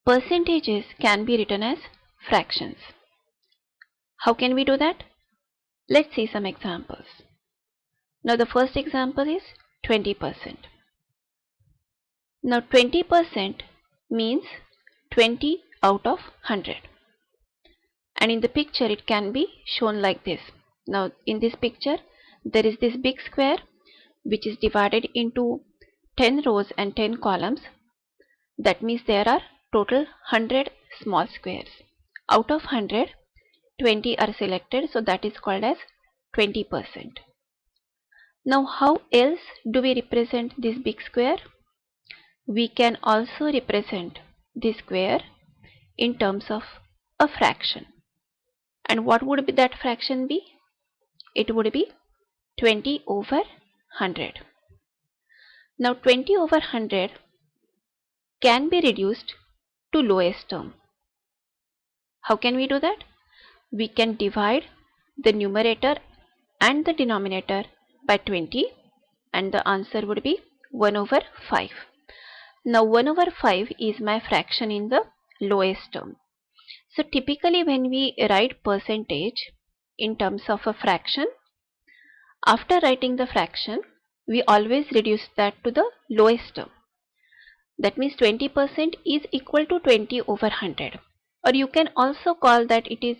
percentages can be written as fractions. How can we do that? Let's see some examples. Now the first example is 20%. Now 20% means 20 out of 100. And in the picture it can be shown like this. Now in this picture there is this big square which is divided into 10 rows and 10 columns. That means there are total 100 small squares. Out of 100, 20 are selected, so that is called as 20%. Now how else do we represent this big square? We can also represent this square in terms of a fraction. And what would be that fraction be? It would be 20 over 100. Now 20 over 100 can be reduced to lowest term. How can we do that? We can divide the numerator and the denominator by 20 and the answer would be 1 over 5. Now 1 over 5 is my fraction in the lowest term. So typically when we write percentage in terms of a fraction, after writing the fraction, we always reduce that to the lowest term. That means 20% is equal to 20 over 100. Or you can also call that it is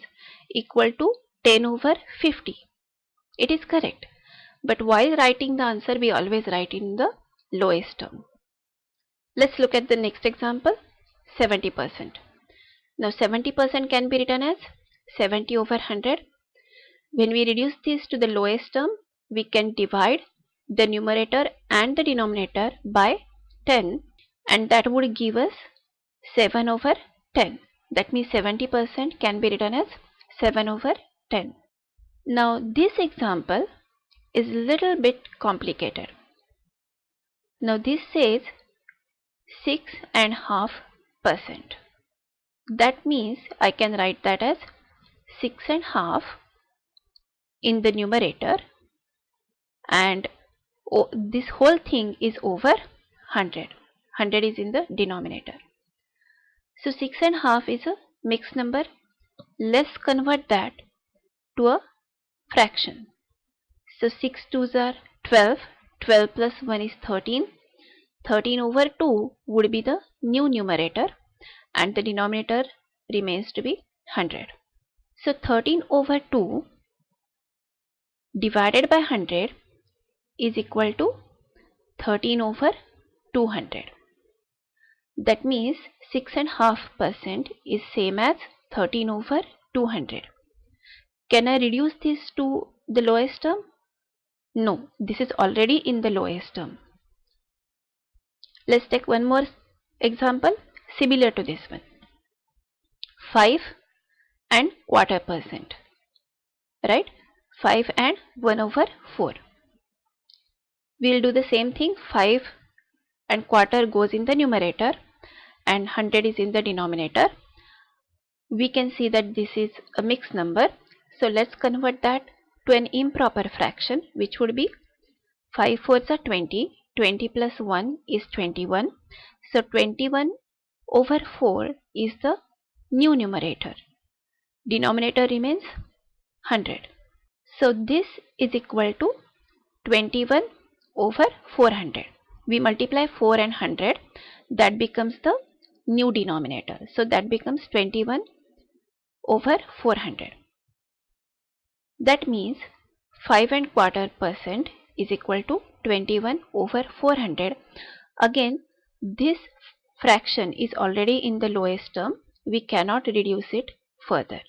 equal to 10 over 50. It is correct. But while writing the answer, we always write in the lowest term. Let's look at the next example, 70%. Now 70% can be written as 70 over 100. When we reduce this to the lowest term, we can divide the numerator and the denominator by 10 and that would give us 7 over 10. That means 70% can be written as 7 over 10. Now this example is a little bit complicated. Now this says 6.5%. That means I can write that as 6.5 in the numerator and this whole thing is over 100. 100 is in the denominator. So 6.5 is a mixed number. Let's convert that to a fraction. So 6 2s are 12. 12 plus 1 is 13. 13 over 2 would be the new numerator and the denominator remains to be 100. So 13 over 2 divided by 100 is equal to 13 over 200. That means 6.5% is same as 13 over 200. Can I reduce this to the lowest term? No, this is already in the lowest term. Let's take one more example similar to this one. 5.25%. Right? 5 and 1 over 4. We'll do the same thing. 5 and quarter goes in the numerator and 100 is in the denominator. We can see that this is a mixed number. So let's convert that to an improper fraction, which would be 5 fours are 20. 20 plus 1 is 21. So 21 over 4 is the new numerator. Denominator remains 100. So this is equal to 21 over 400. We multiply 4 and 100. That becomes the new denominator. So that becomes 21 over 400. That means 5.25% is equal to 21 over 400. Again, this fraction is already in the lowest term. We cannot reduce it further.